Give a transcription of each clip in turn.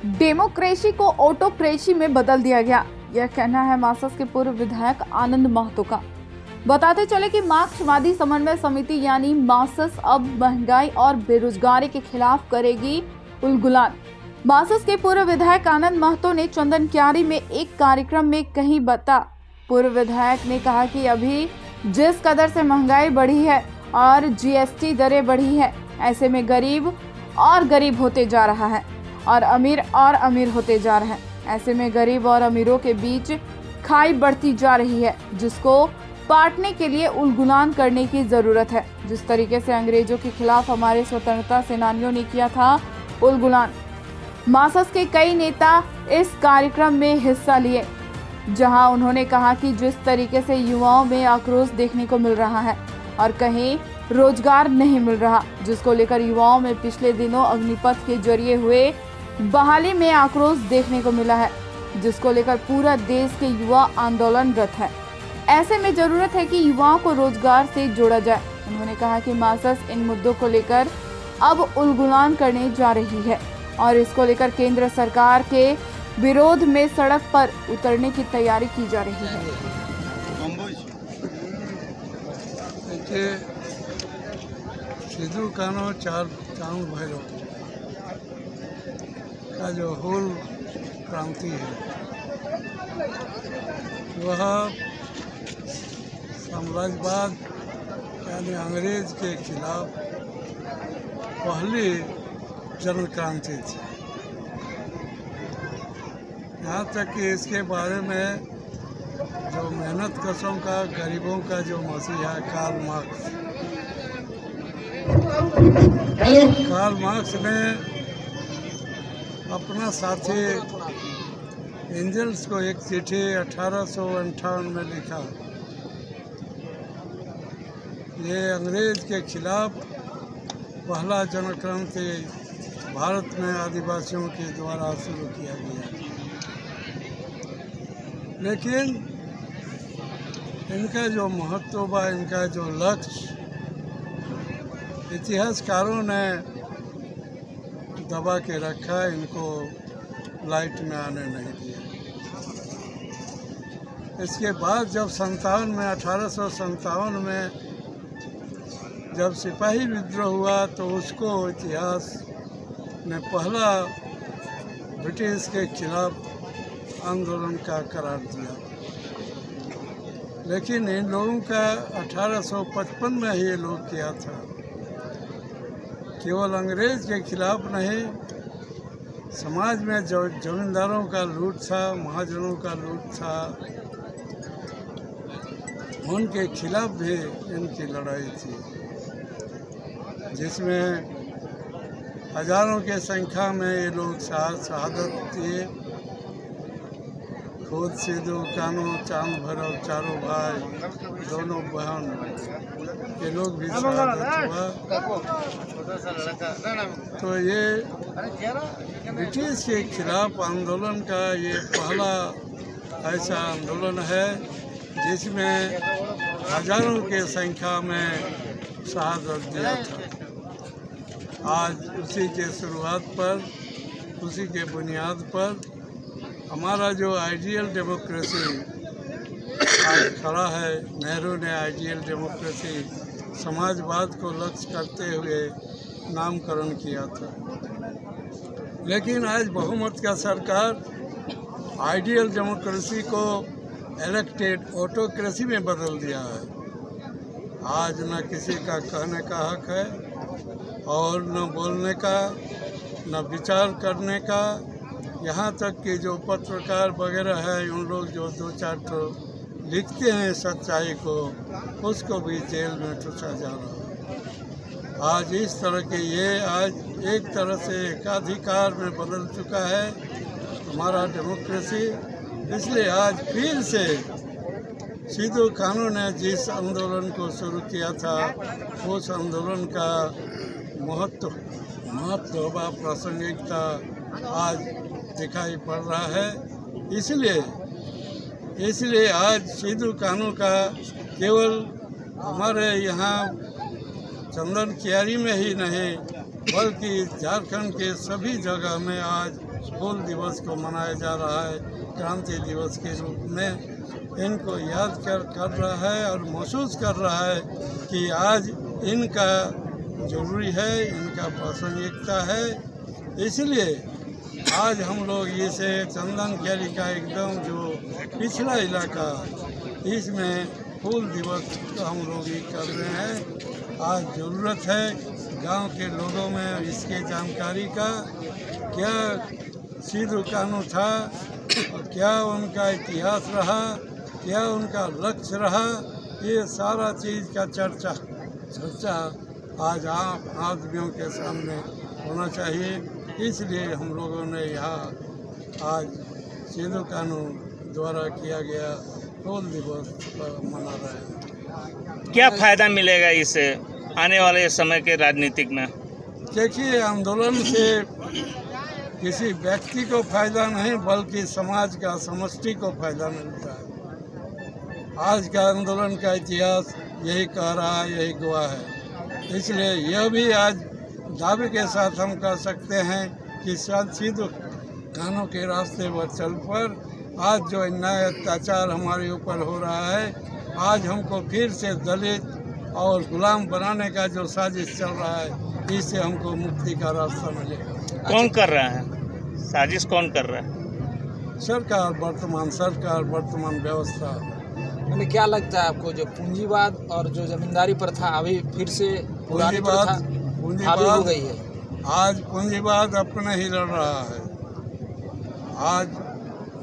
Democracy को autocracy में बदल दिया गया, यह कहना है मासस के पूर्व विधायक आनंद महतो का। बताते चले कि मार्क्सवादी समन्वय समिति यानी मासस अब महंगाई और बेरोजगारी के खिलाफ करेगी उलगुलान। मासस के पूर्व विधायक आनंद महतो ने चंदन क्यारी में एक कार्यक्रम में कही बता। पूर्व विधायक ने कहा कि अभी जिस कदर से महंगाई बढ़ी है और जीएसटी दरें बढ़ी है, ऐसे में गरीब और गरीब होते जा रहा है और अमीर होते जा रहे हैं। ऐसे में गरीब और अमीरों के बीच खाई बढ़ती जा रही है, जिसको पाटने के लिए उलगुलान करने की जरूरत है। जिस तरीके से अंग्रेजों के खिलाफ हमारे स्वतंत्रता सेनानियों ने किया था उलगुलान। मासस के कई नेता इस कार्यक्रम में हिस्सा लिए, जहां उन्होंने कहा कि जिस तरीके से युवाओं में आक्रोश देखने को मिल रहा है और कहीं रोजगार नहीं मिल रहा, जिसको लेकर युवाओं में पिछले दिनों अग्निपथ के जरिए हुए बहाली में आक्रोश देखने को मिला है, जिसको लेकर पूरा देश के युवा आंदोलनरत है। ऐसे में जरूरत है कि युवाओं को रोजगार से जोड़ा जाए। उन्होंने कहा कि मासस इन मुद्दों को लेकर अब उलगुलान करने जा रही है और इसको लेकर केंद्र सरकार के विरोध में सड़क पर उतरने की तैयारी की जा रही है। सिद्धू कान्हू चांद भैरव का जो हूल क्रांति है, वह साम्राज्यवाद यानी अंग्रेज के खिलाफ पहली जन क्रांति थी। यहाँ तक कि इसके बारे में जो मेहनत कशों का, गरीबों का जो मसीहा कार्ल मार्क्स ने अपना साथी एंजल्स को एक चिट्ठी 1858 में लिखा। ये अंग्रेज के खिलाफ पहला जनक्रांति भारत में आदिवासियों के द्वारा शुरू किया गया, लेकिन इनका जो महत्व व इनका जो लक्ष्य इतिहासकारों ने दबा के रखा, इनको लाइट में आने नहीं दिया। इसके बाद जब 1857 में जब सिपाही विद्रोह हुआ, तो उसको इतिहास ने पहला ब्रिटिश के खिलाफ आंदोलन का करार दिया। लेकिन इन लोगों का 1855 में ही ये लोग किया था। केवल अंग्रेज के खिलाफ नहीं, समाज में जो जमींदारों का लूट था, महाजनों का लूट था, उनके खिलाफ भी इनकी लड़ाई थी, जिसमें हजारों के संख्या में ये लोग शहादत दिए। खुद सिद्धू कान्हू चांद भैरव चारों भाई, दोनों बहन, ये लोग भी शहादत हुआ। तो ये ब्रिटिश के खिलाफ आंदोलन का ये पहला ऐसा आंदोलन है जिसमें हजारों के संख्या में शहादत दिया था। आज उसी के शुरुआत पर, उसी के बुनियाद पर हमारा जो आइडियल डेमोक्रेसी आज खड़ा है। नेहरू ने आइडियल डेमोक्रेसी समाजवाद को लक्ष्य करते हुए नामकरण किया था, लेकिन आज बहुमत का सरकार आइडियल डेमोक्रेसी को इलेक्टेड ऑटोक्रेसी में बदल दिया है। आज न किसी का कहने का हक है और न बोलने का, न विचार करने का। यहाँ तक कि जो पत्रकार वगैरह है, उन लोग जो दो चार तो लिखते हैं सच्चाई को, उसको भी जेल में ठूसा जा रहा है। आज इस तरह के ये आज एक तरह से एकाधिकार में बदल चुका है हमारा डेमोक्रेसी। इसलिए आज फिर से सिद्धू कान्हू ने जिस आंदोलन को शुरू किया था, उस आंदोलन का महत्व व प्रासंगिकता आज दिखाई पड़ रहा है। इसलिए आज सिद्धू कान्हू का केवल हमारे यहाँ चंदन क्यारी में ही नहीं, बल्कि झारखंड के सभी जगह में आज हूल दिवस को मनाया जा रहा है क्रांति दिवस के रूप में, इनको याद कर रहा है और महसूस कर रहा है कि आज इनका जरूरी है, इनका प्रासंगिकता है। इसलिए आज हम लोग इसे चंदन कैली का एकदम जो पिछड़ा इलाका, इसमें हूल दिवस हम लोग ही कर रहे हैं। आज ज़रूरत है गांव के लोगों में इसके जानकारी का, क्या सिद्ध कानून था और क्या उनका इतिहास रहा, क्या उनका लक्ष्य रहा, ये सारा चीज़ का चर्चा आज आम आदमियों के सामने होना चाहिए। इसलिए हम लोगों ने यहाँ आज सिद्धू कानून द्वारा किया गया हूल दिवस मना रहे हैं। क्या फायदा मिलेगा इससे आने वाले समय के राजनीतिक में? देखिए, आंदोलन से किसी व्यक्ति को फायदा नहीं बल्कि समाज का समष्टि को फायदा मिलता है। आज का आंदोलन का इतिहास यही कह रहा है, यही गवाह है। इसलिए यह भी आज दावे के साथ हम कह सकते हैं कि सिद्धू कानून के रास्ते पर चल पर आज जो अन्याय अत्याचार हमारे ऊपर हो रहा है, आज हमको फिर से दलित और गुलाम बनाने का जो साजिश चल रहा है, इससे हमको मुक्ति का रास्ता मिलेगा। कौन कर रहा है साजिश? कौन कर रहा है? सरकार, वर्तमान व्यवस्था। यानी क्या लगता है आपको, जो पूंजीवाद और जो जमींदारी प्रथा अभी फिर से पुरानी प्रथा हावी हो गई है? आज पूंजीवाद अपने ही लड़ रहा है। आज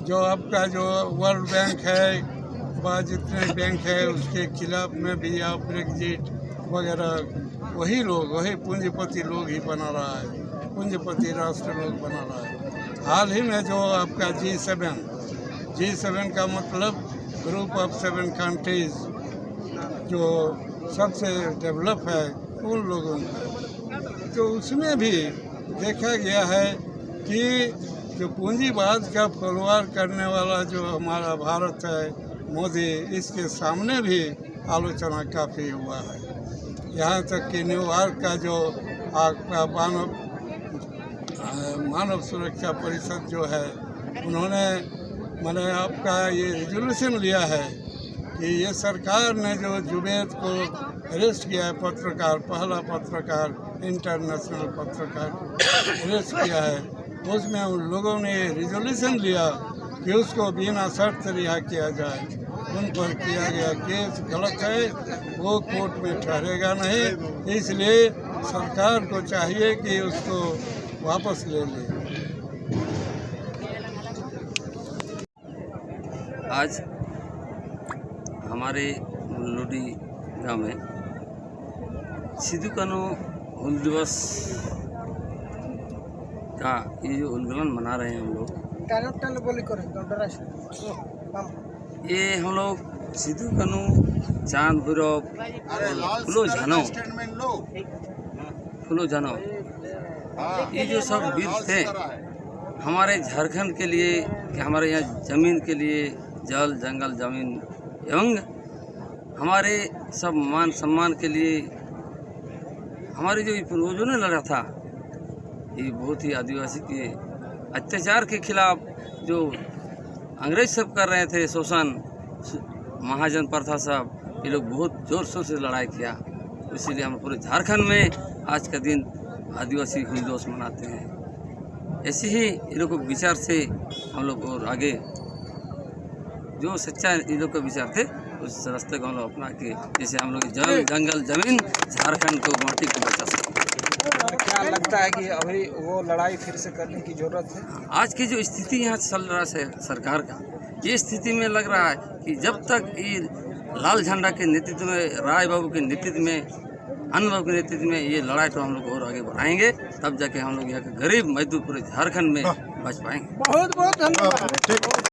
जो आपका जो वर्ल्ड बैंक है व जितने बैंक है उसके खिलाफ में भी आप ब्रेग्जिट वगैरह वही लोग, वही पूंजीपति लोग ही बना रहा है, पूंजीपति राष्ट्र लोग बना रहा है। हाल ही में जो आपका G7 का मतलब ग्रुप ऑफ 7 कंट्रीज, जो सबसे डेवलप है उन लोगों का, तो उसमें भी देखा गया है कि जो पूंजीवाद का फलवार करने वाला जो हमारा भारत है, मोदी, इसके सामने भी आलोचना काफ़ी हुआ है। यहाँ तक कि न्यूयॉर्क का जो आपका मानव सुरक्षा परिषद जो है, उन्होंने मैंने आपका ये रेजोल्यूशन लिया है कि ये सरकार ने जो जुबैद को अरेस्ट किया है, पत्रकार, पहला पत्रकार, इंटरनेशनल पत्रकार को अरेस्ट किया है, उसमें उन लोगों ने रेजोल्यूशन लिया कि उसको बिना शर्त रिहा किया जाए। उन पर किया गया केस गलत है, वो कोर्ट में ठहरेगा नहीं, इसलिए सरकार को चाहिए कि उसको वापस ले ले। आज हमारे लोडी गांव में सिद्धू कानून हूल दिवस का ये जो उल्लंघन मना रहे हैं हम लोग, ये हम लोग सिद्धू कानून, चांद भैरव, फुलो झानो ये जो सब वीर थे हमारे झारखंड के लिए, कि हमारे यहाँ ज़मीन के लिए, जल जंगल ज़मीन एवं हमारे सब मान सम्मान के लिए हमारे जो पूर्वजों ने लड़ा था, ये बहुत ही आदिवासी के अत्याचार के खिलाफ जो अंग्रेज सब कर रहे थे, शोषण, महाजन प्रथा सब, ये लोग बहुत जोर शोर से लड़ाई किया। इसीलिए हम पूरे झारखंड में आज का दिन आदिवासी हूल दिवस मनाते हैं। ऐसे ही इन लोगों के विचार से हम लोग और आगे जो सच्चा इन लोग के विचार थे उस रास्ते को हम लोग अपना के, जैसे हम लोग जल जंगल जमीन झारखंड को, माटी को बचा सकें। क्या लगता है कि अभी वो लड़ाई फिर से करने की जरूरत है? आज की जो स्थिति यहाँ चल रहा है सरकार का, ये स्थिति में लग रहा है कि जब तक ये लाल झंडा के नेतृत्व में, राय बाबू के नेतृत्व में, अन्य बाबू के नेतृत्व में ये लड़ाई तो हम लोग और आगे बढ़ाएंगे, तब जाके हम लोग यहाँ के गरीब मजदूर पूरे झारखंड में बच पाएंगे। बहुत बहुत धन्यवाद।